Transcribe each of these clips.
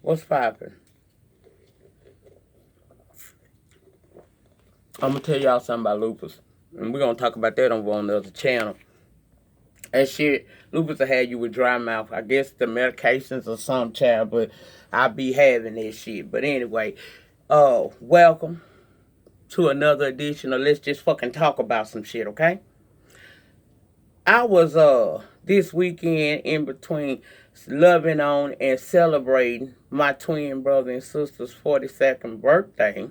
What's poppin'? I'm gonna tell y'all something about lupus. And we're gonna talk about that over on the other channel. And shit, lupus will have you with dry mouth. I guess the medications or some child, but I be having that shit. But anyway, welcome to another edition of Let's Just Fucking Talk About Some Shit, okay? I was this weekend in between loving on and celebrating my twin brother and sister's 42nd birthday,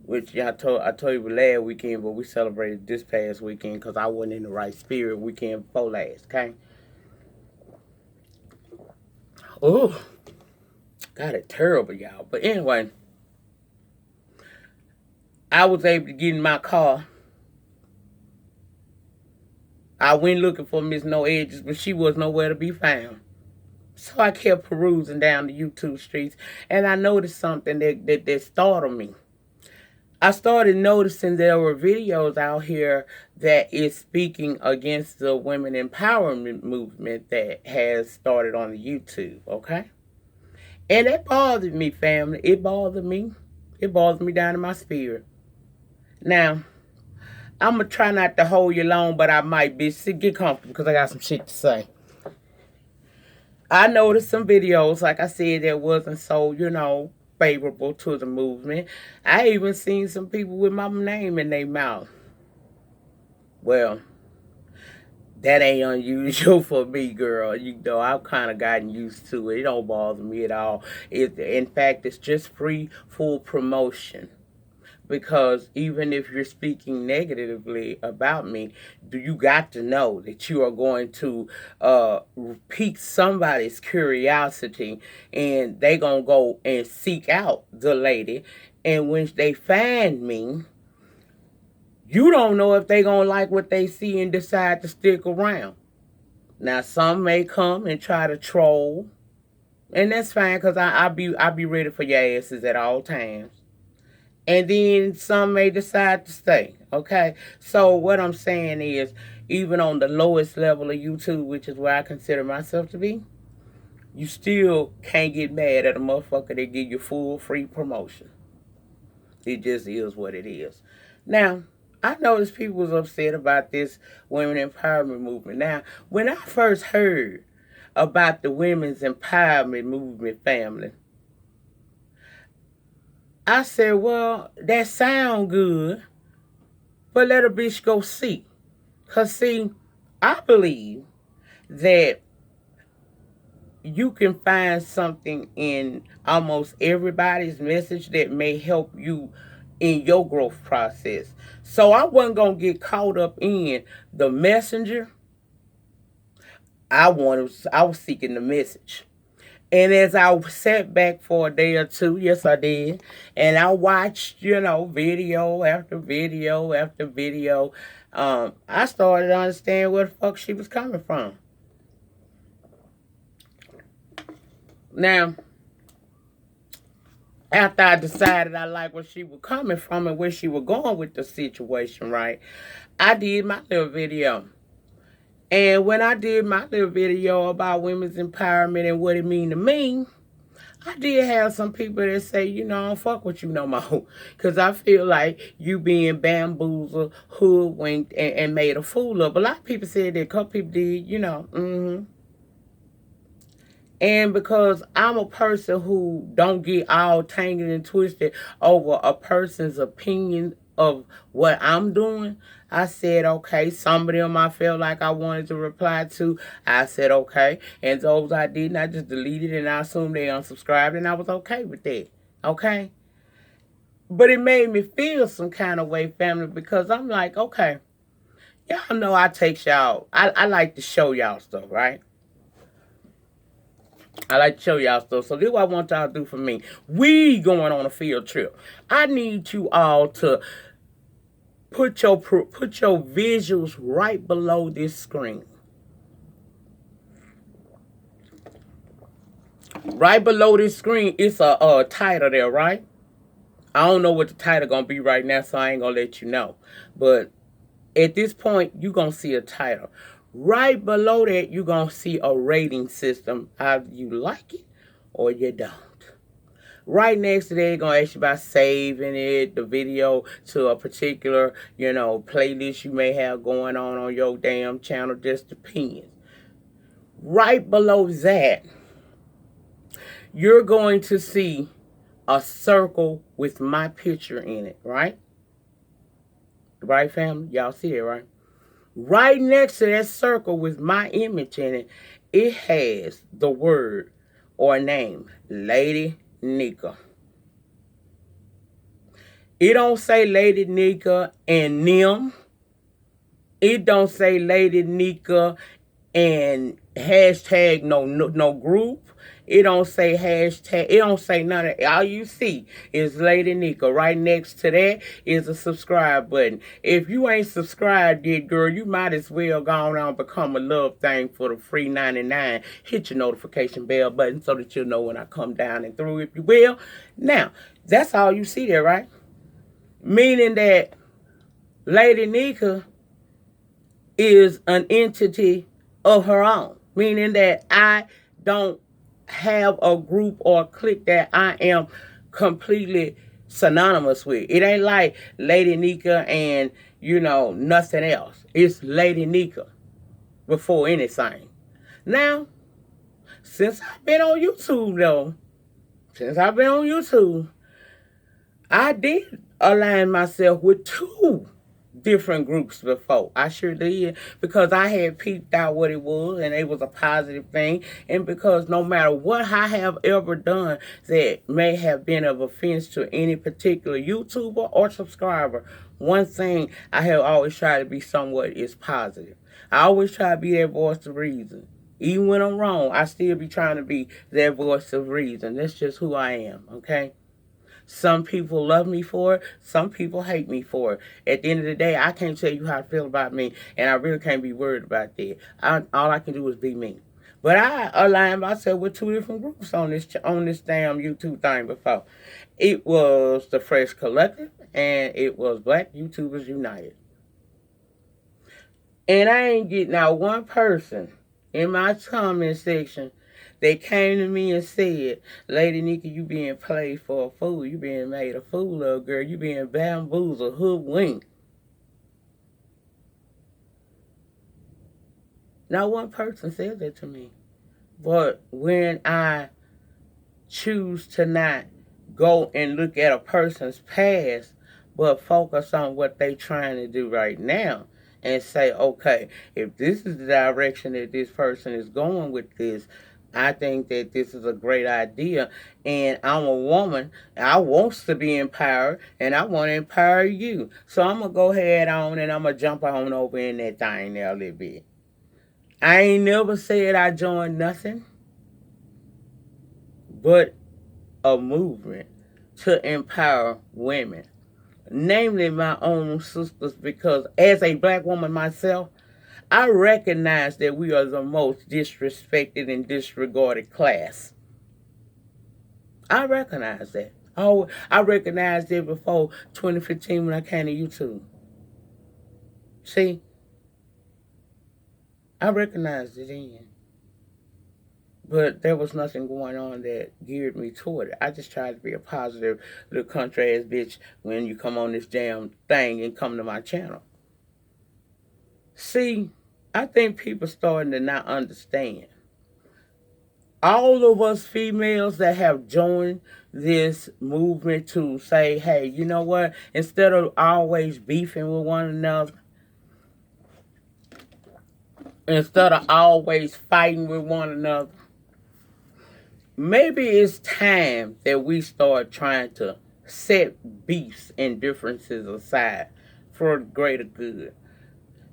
which I told you last weekend, but we celebrated this past weekend because I wasn't in the right spirit weekend before last, okay? Oh, got it terrible, y'all. But anyway, I was able to get in my car. I went looking for Miss No Edges, but she was nowhere to be found. So I kept perusing down the YouTube streets, and I noticed something that startled me. I started noticing there were videos out here that is speaking against the women empowerment movement that has started on the YouTube, okay? And it bothered me, family. It bothered me. It bothered me down in my spirit. Now, I'm going to try not to hold you long, but I might be. Get comfortable because I got some shit to say. I noticed some videos, like I said, that wasn't so, favorable to the movement. I even seen some people with my name in their mouth. Well, that ain't unusual for me, girl. I've kind of gotten used to it. It don't bother me at all. In fact, it's just free, full promotion. Because even if you're speaking negatively about me, you got to know that you are going to pique somebody's curiosity, and they going to go and seek out the lady. And when they find me, you don't know if they going to like what they see and decide to stick around. Now, some may come and try to troll, and that's fine because I'll be ready for your asses at all times. And then some may decide to stay, okay? So what I'm saying is, even on the lowest level of YouTube, which is where I consider myself to be, you still can't get mad at a motherfucker that give you full free promotion. It just is what it is. Now, I noticed people was upset about this women empowerment movement. Now, when I first heard about the women's empowerment movement, family, I said, well, that sound good, but let a bitch go see. Because, see, I believe that you can find something in almost everybody's message that may help you in your growth process. So I wasn't going to get caught up in the messenger. I was seeking the message. And as I sat back for a day or two, yes, I did, and I watched, video after video after video, I started to understand where the fuck she was coming from. Now, after I decided I liked where she was coming from and where she was going with the situation, right, I did my little video. And when I did my little video about women's empowerment and what it mean to me, I did have some people that say, I don't fuck with you no more. Because I feel like you being bamboozled, hoodwinked, and made a fool of. A lot of people said that. A couple people did, And because I'm a person who don't get all tangled and twisted over a person's opinion of what I'm doing, I said, okay. Some of them I felt like I wanted to reply to. I said, okay. And those I didn't, I just deleted and I assumed they unsubscribed, and I was okay with that. Okay? But it made me feel some kind of way, family, because I'm like, okay, y'all know I take y'all. I like to show y'all stuff, right? I like to show y'all stuff. So this is what I want y'all to do for me. We going on a field trip. I need you all to put your visuals right below this screen. Right below this screen, it's a title there, right? I don't know what the title gonna be right now, so I ain't gonna let you know. But at this point, you gonna see a title. Right below that, you gonna see a rating system. Either you like it or you don't. Right next to that, they're going to ask you about saving the video to a particular, playlist you may have going on your damn channel. Just depends. Right below that, you're going to see a circle with my picture in it, right? Right, family? Y'all see it, right? Right next to that circle with my image in it, it has the word or name, Lady Nyca. It don't say Lady Nyca and Nim. It don't say Lady Nyca and hashtag no group. It don't say hashtag. It don't say none of that. All you see is Lady Nyca. Right next to that is a subscribe button. If you ain't subscribed yet, girl, you might as well go on and become a love thing for the free 99. Hit your notification bell button so that you'll know when I come down and through, if you will. Now, that's all you see there, right? Meaning that Lady Nyca is an entity of her own. Meaning that I don't have a group or a clique that I am completely synonymous with. It ain't like Lady Nyca and, nothing else. It's Lady Nyca before anything. Now, since I've been on YouTube, I did align myself with 2 different groups before. I sure did, because I had peeped out what it was and it was a positive thing, and because no matter what I have ever done that may have been of offense to any particular YouTuber or subscriber, one thing I have always tried to be somewhat is positive. I always try to be that voice of reason. Even when I'm wrong, I still be trying to be that voice of reason. That's just who I am, okay? Some people love me for it. Some people hate me for it. At the end of the day, I can't tell you how I feel about me, and I really can't be worried about that. All I can do is be me. But I aligned myself with 2 different groups on this damn YouTube thing before. It was the Fresh Collective, and it was Black YouTubers United. And I ain't getting out one person in my comment section they came to me and said, Lady Nyca, you being played for a fool. You being made a fool of, girl. You being bamboozled, hoodwinked. Not one person said that to me. But when I choose to not go and look at a person's past, but focus on what they trying to do right now, and say, okay, if this is the direction that this person is going with this, I think that this is a great idea, and I'm a woman, I want to be empowered, and I want to empower you. So I'm going to go ahead on, and I'm going to jump on over in that thing there a little bit. I ain't never said I joined nothing but a movement to empower women, namely my own sisters, because as a black woman myself, I recognize that we are the most disrespected and disregarded class. I recognize that. Oh, I recognized it before 2015 when I came to YouTube. See? I recognized it then. But there was nothing going on that geared me toward it. I just tried to be a positive little country ass bitch when you come on this damn thing and come to my channel. See, I think people starting to not understand. All of us females that have joined this movement to say, hey, you know what? Instead of always beefing with one another, instead of always fighting with one another, maybe it's time that we start trying to set beefs and differences aside for the greater good.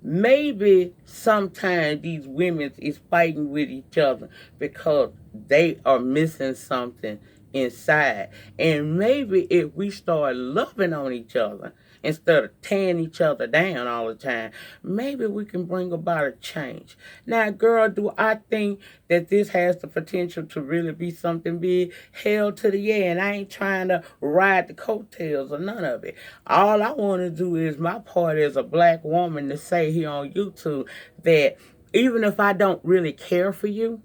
Maybe sometimes these women is fighting with each other because they are missing something inside. And maybe if we start loving on each other instead of tearing each other down all the time, maybe we can bring about a change. Now, girl, do I think that this has the potential to really be something big? Hell to the yeah, and I ain't trying to ride the coattails or none of it. All I want to do is my part as a black woman to say here on YouTube that even if I don't really care for you,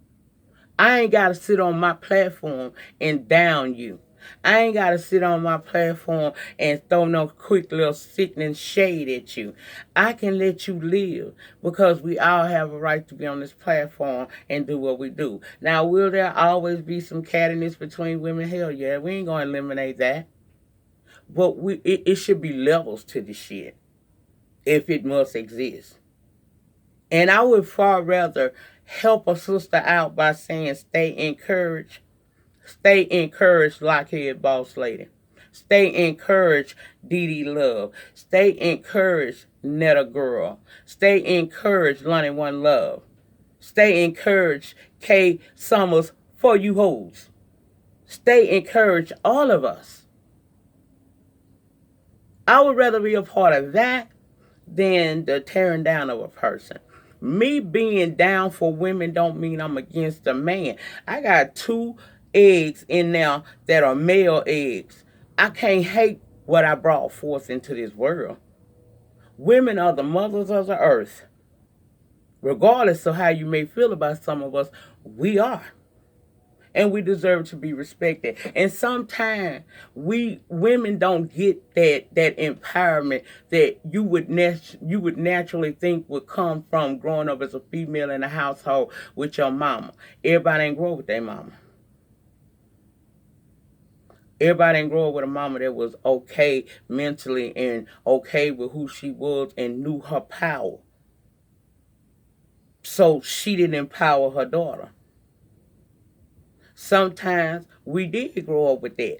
I ain't got to sit on my platform and down you. I ain't got to sit on my platform and throw no quick little sickening shade at you. I can let you live because we all have a right to be on this platform and do what we do. Now, will there always be some cattiness between women? Hell yeah, we ain't going to eliminate that. But it should be levels to this shit if it must exist. And I would far rather help a sister out by saying stay encouraged. Stay encouraged, Lockheed Boss Lady. Stay encouraged, Dee Dee Love. Stay encouraged, Netta Girl. Stay encouraged, Lonnie One Love. Stay encouraged, K Summers, for you hoes. Stay encouraged, all of us. I would rather be a part of that than the tearing down of a person. Me being down for women don't mean I'm against a man. I got 2 eggs in there that are male eggs. I can't hate what I brought forth into this world. Women are the mothers of the earth. Regardless of how you may feel about some of us, we are. And we deserve to be respected. And sometimes we women don't get that empowerment that you would naturally think would come from growing up as a female in a household with your mama. Everybody ain't grow up with their mama. Everybody didn't grow up with a mama that was okay mentally and okay with who she was and knew her power. So she didn't empower her daughter. Sometimes we did grow up with that.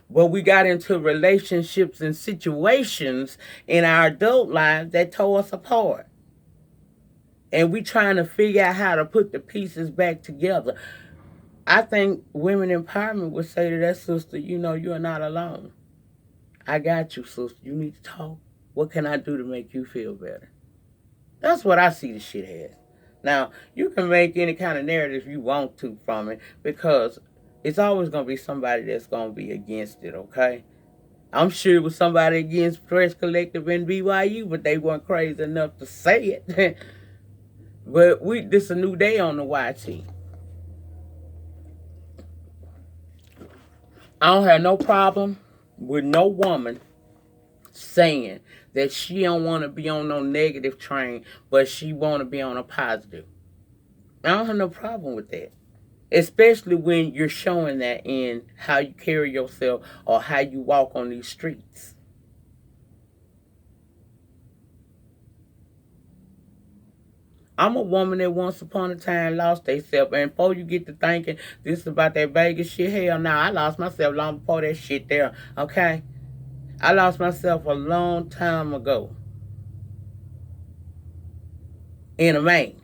But we got into relationships and situations in our adult lives that tore us apart. And we trying to figure out how to put the pieces back together. I think women empowerment would say to that sister, you are not alone. I got you, sister. You need to talk. What can I do to make you feel better? That's what I see the shit as. Now, you can make any kind of narrative you want to from it because it's always going to be somebody that's going to be against it, okay? I'm sure it was somebody against Press Collective and BYU, but they weren't crazy enough to say it. But this is a new day on the YT. I don't have no problem with no woman saying that she don't want to be on no negative train, but she want to be on a positive. I don't have no problem with that. Especially when you're showing that in how you carry yourself or how you walk on these streets. I'm a woman that once upon a time lost herself. And before you get to thinking this is about that Vegas shit, hell no, I lost myself long before that shit there, okay? I lost myself a long time ago. In a man.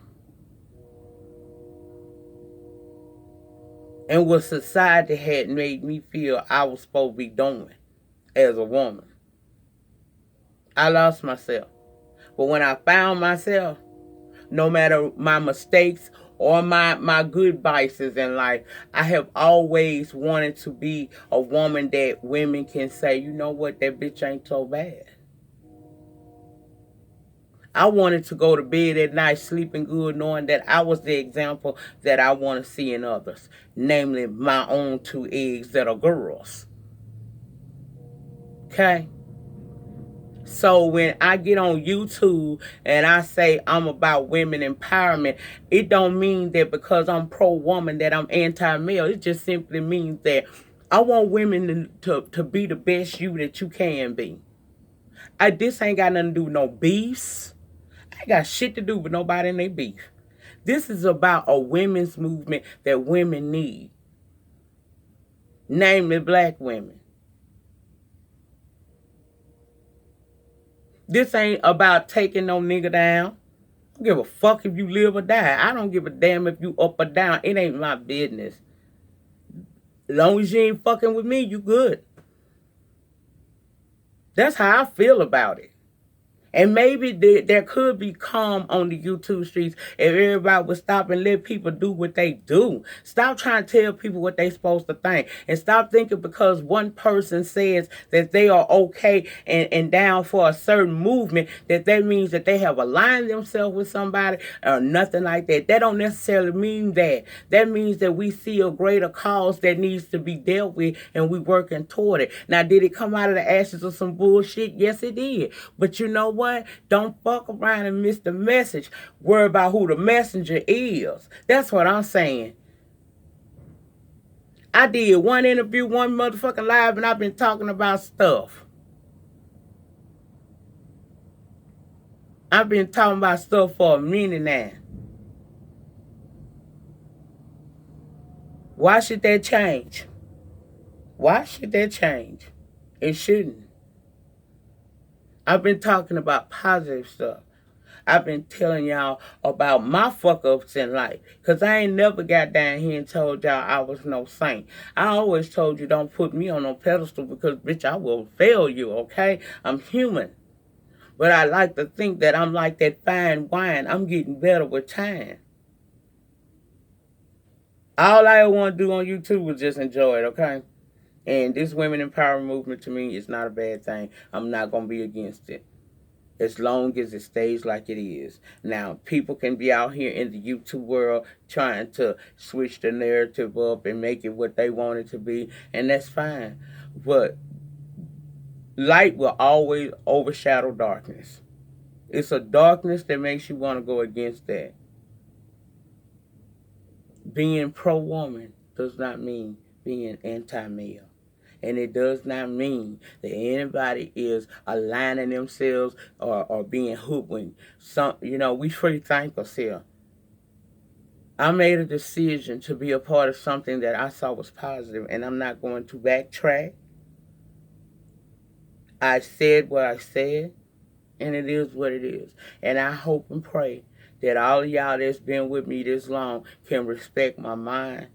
And what society had made me feel I was supposed to be doing as a woman. I lost myself. But when I found myself, no matter my mistakes or my good vices in life, I have always wanted to be a woman that women can say, you know what, that bitch ain't so bad. I wanted to go to bed at night sleeping good knowing that I was the example that I want to see in others. Namely, my own 2 eggs that are girls. Okay? So when I get on YouTube and I say I'm about women empowerment, it don't mean that because I'm pro-woman that I'm anti-male. It just simply means that I want women to be the best you that you can be. This ain't got nothing to do with no beefs. I ain't got shit to do with nobody in their beef. This is about a women's movement that women need. Namely, black women. This ain't about taking no nigga down. I don't give a fuck if you live or die. I don't give a damn if you up or down. It ain't my business. As long as you ain't fucking with me, you good. That's how I feel about it. And maybe there could be calm on the YouTube streets if everybody would stop and let people do what they do. Stop trying to tell people what they're supposed to think. And stop thinking because one person says that they are okay and down for a certain movement, that means that they have aligned themselves with somebody or nothing like that. That don't necessarily mean that. That means that we see a greater cause that needs to be dealt with and we working toward it. Now, did it come out of the ashes of some bullshit? Yes, it did. But you know what? Don't fuck around and miss the message. Worry about who the messenger is. That's what I'm saying. I did one interview, one motherfucking live, and I've been talking about stuff. I've been talking about stuff for a minute now. Why should that change? Why should that change? It shouldn't. I've been talking about positive stuff. I've been telling y'all about my fuck-ups in life. Because I ain't never got down here and told y'all I was no saint. I always told you don't put me on no pedestal because, bitch, I will fail you, okay? I'm human. But I like to think that I'm like that fine wine. I'm getting better with time. All I want to do on YouTube is just enjoy it, okay? And this women empowerment movement to me is not a bad thing. I'm not going to be against it, as long as it stays like it is. Now, people can be out here in the YouTube world trying to switch the narrative up and make it what they want it to be, and that's fine. But light will always overshadow darkness. It's a darkness that makes you want to go against that. Being pro-woman does not mean being anti-male. And it does not mean that anybody is aligning themselves or being hoodwinked. We free thinkers here. I made a decision to be a part of something that I saw was positive, and I'm not going to backtrack. I said what I said, and it is what it is. And I hope and pray that all of y'all that's been with me this long can respect my mind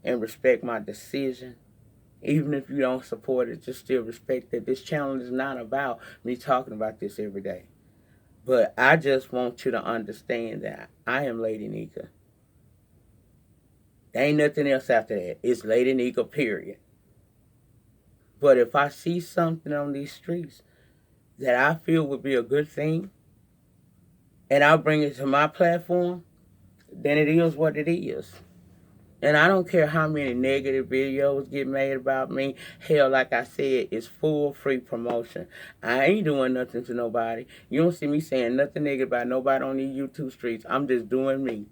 and respect my decision. Even if you don't support it, just still respect that this channel is not about me talking about this every day. But I just want you to understand that I am Lady Nyca. There ain't nothing else after that. It's Lady Nyca, period. But if I see something on these streets that I feel would be a good thing, and I bring it to my platform, then it is what it is. And I don't care how many negative videos get made about me. Hell, like I said, it's full free promotion. I ain't doing nothing to nobody. You don't see me saying nothing negative about nobody on these YouTube streets. I'm just doing me.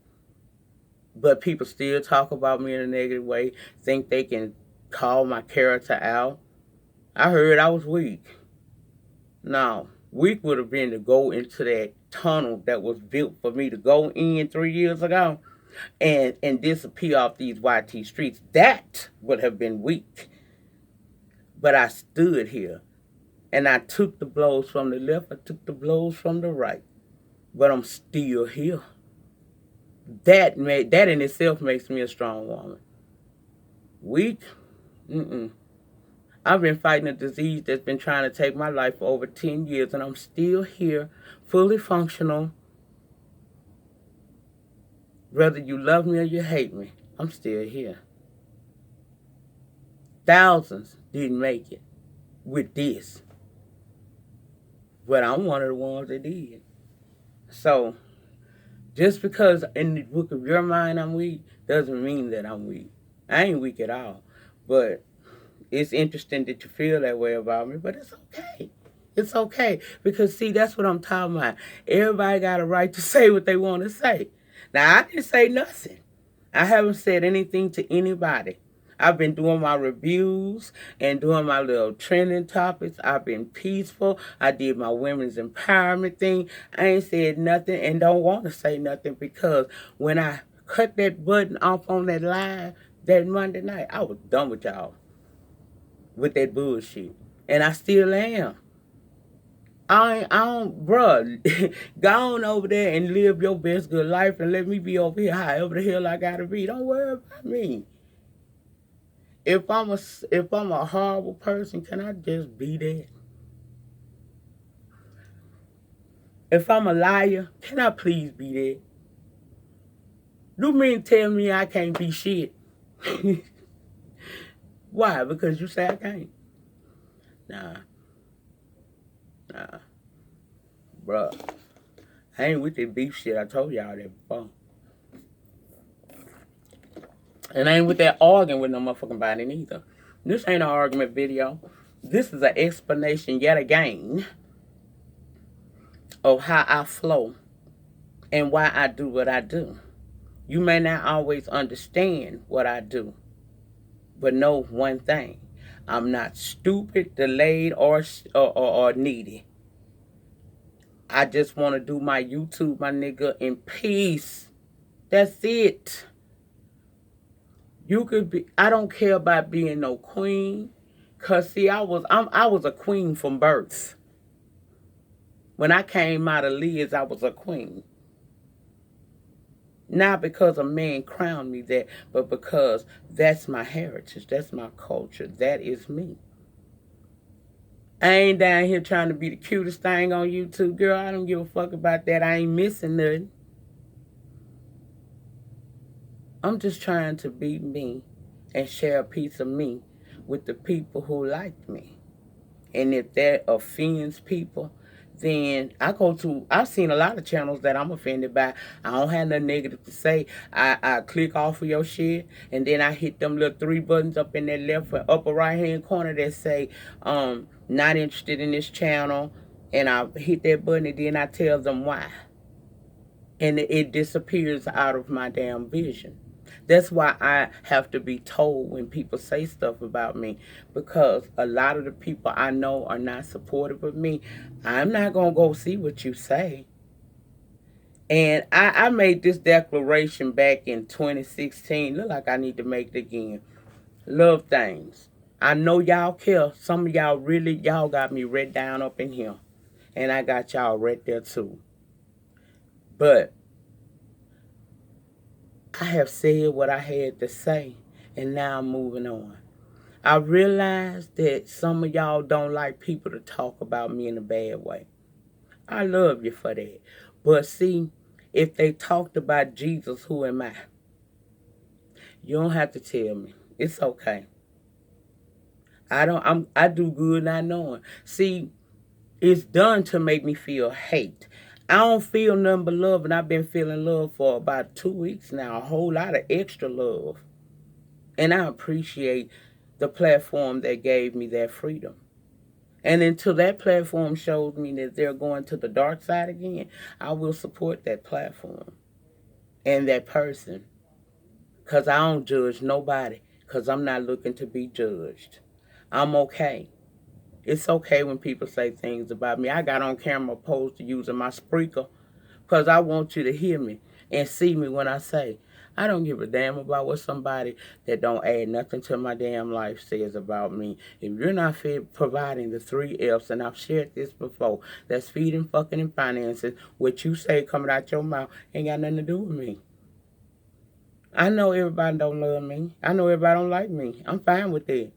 But people still talk about me in a negative way, think they can call my character out. I heard I was weak. No, weak would have been to go into that tunnel that was built for me to go in 3 years ago and disappear off these YT streets. That would have been weak. But I stood here and I took the blows from the left, I took the blows from the right. But I'm still here. That in itself makes me a strong woman. Weak? I've been fighting a disease that's been trying to take my life for over 10 years, and I'm still here, fully functional. Whether you love me or you hate me, I'm still here. Thousands didn't make it with this, but I'm one of the ones that did. So, just because in the book of your mind I'm weak, doesn't mean that I'm weak. I ain't weak at all, but it's interesting that you feel that way about me, but it's okay. It's okay, because see, that's what I'm talking about. Everybody got a right to say what they want to say. Now, I didn't say nothing. I haven't said anything to anybody. I've been doing my reviews and doing my little trending topics. I've been peaceful. I did my women's empowerment thing. I ain't said nothing and don't want to say nothing, because when I cut that button off on that live that Monday night, I was done with y'all with that bullshit. And I still am. I don't, bruh, go on over there and live your best good life and let me be over here however the hell I gotta be. Don't worry about me. If I'm a horrible person, can I just be that? If I'm a liar, can I please be that? You mean tell me I can't be shit? Why? Because you say I can't? Nah, nah, bruh. I ain't with that beef shit. I told y'all that before. And I ain't with that arguing with no motherfucking body neither. This ain't an argument video. This is an explanation yet again of how I flow and why I do what I do. You may not always understand what I do, but know one thing. I'm not stupid, delayed, or needy. I just want to do my YouTube, my nigga, in peace. That's it. You could be, I don't care about being no queen. Cause see, I was a queen from birth. When I came out of Liz, I was a queen. Not because a man crowned me that, but because that's my heritage. That's my culture. That is me. I ain't down here trying to be the cutest thing on YouTube. Girl, I don't give a fuck about that. I ain't missing nothing. I'm just trying to be me and share a piece of me with the people who like me. And if that offends people, then I've seen a lot of channels that I'm offended by. I don't have nothing negative to say. I click off of your shit, and then I hit them little three buttons up in that left or upper right hand corner that say, not interested in this channel. And I hit that button, and then I tell them why. And it disappears out of my damn vision. That's why I have to be told when people say stuff about me, because a lot of the people I know are not supportive of me. I'm not going to go see what you say. And I made this declaration back in 2016. Look like I need to make it again. Love things. I know y'all care. Some of y'all really, y'all got me right down up in here. And I got y'all right there too. But I have said what I had to say, and now I'm moving on. I realize that some of y'all don't like people to talk about me in a bad way. I love you for that. But see, if they talked about Jesus, who am I? You don't have to tell me. It's okay. I do good not knowing. See, it's done to make me feel hate. I don't feel nothing but love, and I've been feeling love for about 2 weeks now. A whole lot of extra love. And I appreciate the platform that gave me that freedom. And until that platform shows me that they're going to the dark side again, I will support that platform and that person. Because I don't judge nobody, because I'm not looking to be judged. I'm okay. It's okay when people say things about me. I got on camera opposed to using my speaker because I want you to hear me and see me when I say, I don't give a damn about what somebody that don't add nothing to my damn life says about me. If you're not providing the 3 F's, and I've shared this before, that's feeding, fucking, and finances, what you say coming out your mouth ain't got nothing to do with me. I know everybody don't love me. I know everybody don't like me. I'm fine with that.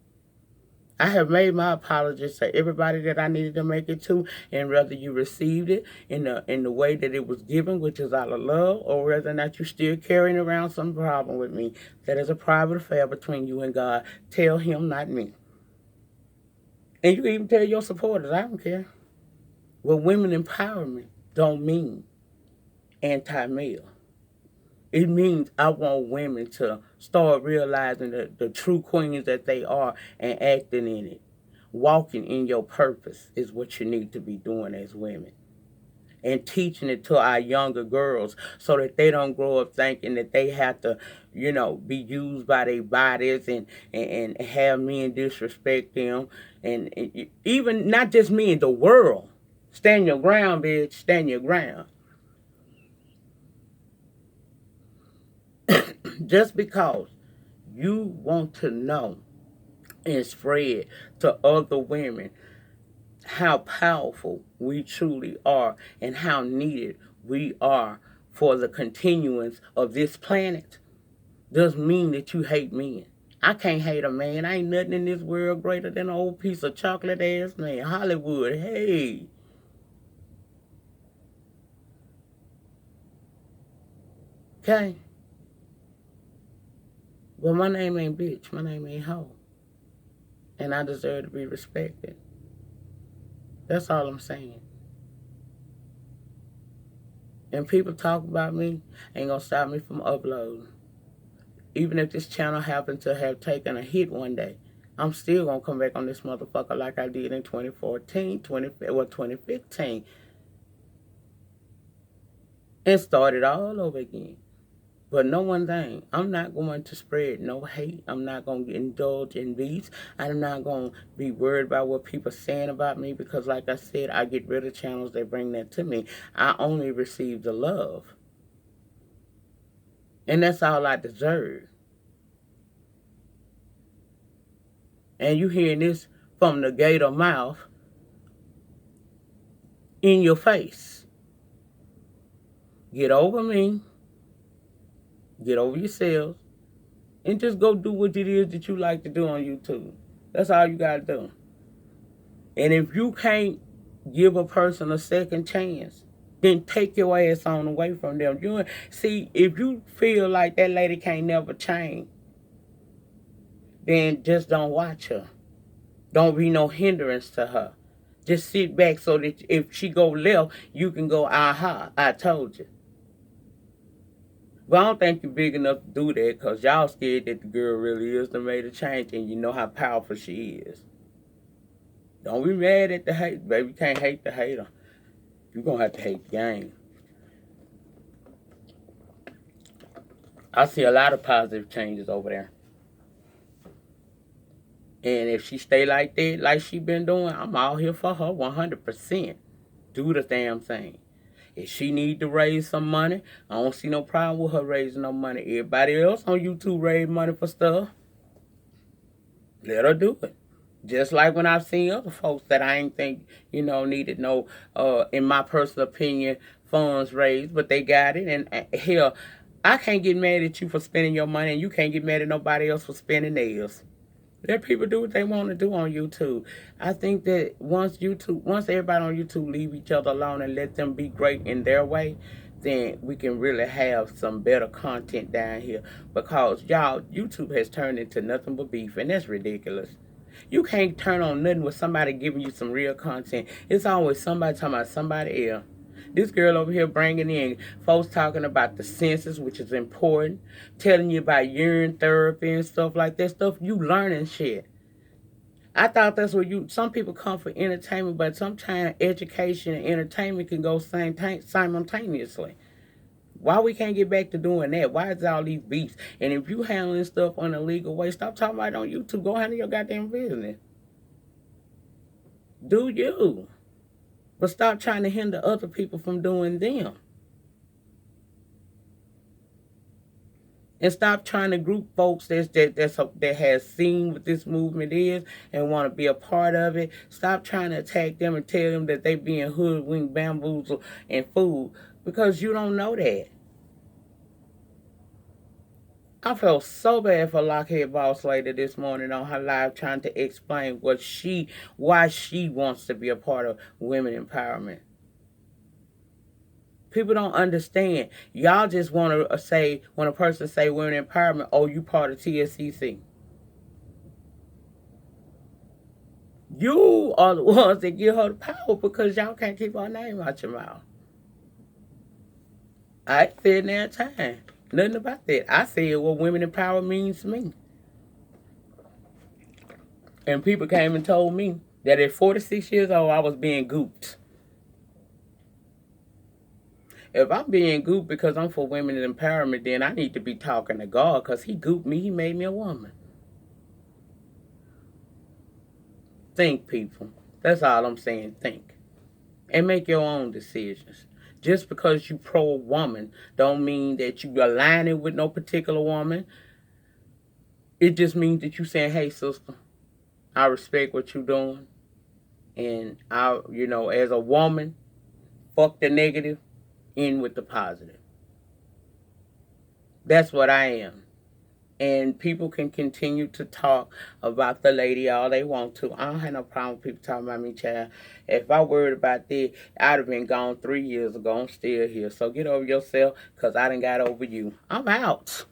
I have made my apologies to everybody that I needed to make it to, and whether you received it in the way that it was given, which is out of love, or whether or not you're still carrying around some problem with me, that is a private affair between you and God. Tell him, not me. And you can even tell your supporters, I don't care. Well, women empowerment don't mean anti-male. It means I want women to start realizing the true queens that they are and acting in it. Walking in your purpose is what you need to be doing as women. And teaching it to our younger girls so that they don't grow up thinking that they have to, be used by their bodies and have men disrespect them. And even not just men, the world. Stand your ground, bitch. Stand your ground. Just because you want to know and spread to other women how powerful we truly are and how needed we are for the continuance of this planet doesn't mean that you hate men. I can't hate a man. I ain't nothing in this world greater than an old piece of chocolate ass man. Hollywood, hey. Okay? Well, my name ain't bitch. My name ain't hoe. And I deserve to be respected. That's all I'm saying. And people talk about me ain't gonna stop me from uploading. Even if this channel happened to have taken a hit one day, I'm still gonna come back on this motherfucker like I did in 2014, 2015, and start it all over again. But know one thing, I'm not going to spread no hate. I'm not going to indulge in beefs. I'm not going to be worried about what people are saying about me because, like I said, I get rid of channels that bring that to me. I only receive the love. And that's all I deserve. And you hearing this from the gator mouth in your face. Get over me. Get over yourselves. And just go do what it is that you like to do on YouTube. That's all you got to do. And if you can't give a person a second chance, then take your ass on away from them. You see, if you feel like that lady can't never change, then just don't watch her. Don't be no hindrance to her. Just sit back so that if she go left, you can go, aha, I told you. But I don't think you're big enough to do that because y'all scared that the girl really is the made a change and you know how powerful she is. Don't be mad at the hate. Baby, you can't hate the hater. You're going to have to hate the game. I see a lot of positive changes over there. And if she stay like that, like she been doing, I'm all here for her 100%. Do the damn thing. If she need to raise some money, I don't see no problem with her raising no money. Everybody else on YouTube raise money for stuff. Let her do it. Just like when I've seen other folks that I ain't think, needed no, in my personal opinion, funds raised, but they got it. And hell, I can't get mad at you for spending your money, and you can't get mad at nobody else for spending theirs. Let people do what they want to do on YouTube. I think that once everybody on YouTube leave each other alone and let them be great in their way, then we can really have some better content down here. Because y'all, YouTube has turned into nothing but beef, and that's ridiculous. You can't turn on nothing with somebody giving you some real content. It's always somebody talking about somebody else. This girl over here bringing in folks talking about the census, which is important, telling you about urine therapy and stuff like that, stuff you learning shit. I thought that's what some people come for entertainment, but sometimes education and entertainment can go simultaneously. Why we can't get back to doing that? Why is all these beefs? And if you handling stuff on a legal way, stop talking about it on YouTube. Go handle your goddamn business. Do you. But stop trying to hinder other people from doing them. And stop trying to group folks that has seen what this movement is and want to be a part of it. Stop trying to attack them and tell them that they being hoodwinked, bamboozled, and fooled. Because you don't know that. I felt so bad for Lockheed Boss Lady this morning on her live trying to explain why she wants to be a part of women empowerment. People don't understand. Y'all just want to say, when a person say women empowerment, oh, you part of TSCC. You are the ones that give her the power because y'all can't keep her name out your mouth. I said that time. Nothing about that. I said what women empowerment means to me. And people came and told me that at 46 years old, I was being gooped. If I'm being gooped because I'm for women empowerment, then I need to be talking to God because he gooped me. He made me a woman. Think, people. That's all I'm saying. Think. And make your own decisions. Just because you pro-woman don't mean that you aligning with no particular woman. It just means that you saying, hey, sister, I respect what you're doing. And I, as a woman, fuck the negative, in with the positive. That's what I am. And people can continue to talk about the lady all they want to. I don't have no problem with people talking about me, child. If I worried about this, I'd have been gone 3 years ago. I'm still here. So get over yourself, because I done got over you. I'm out.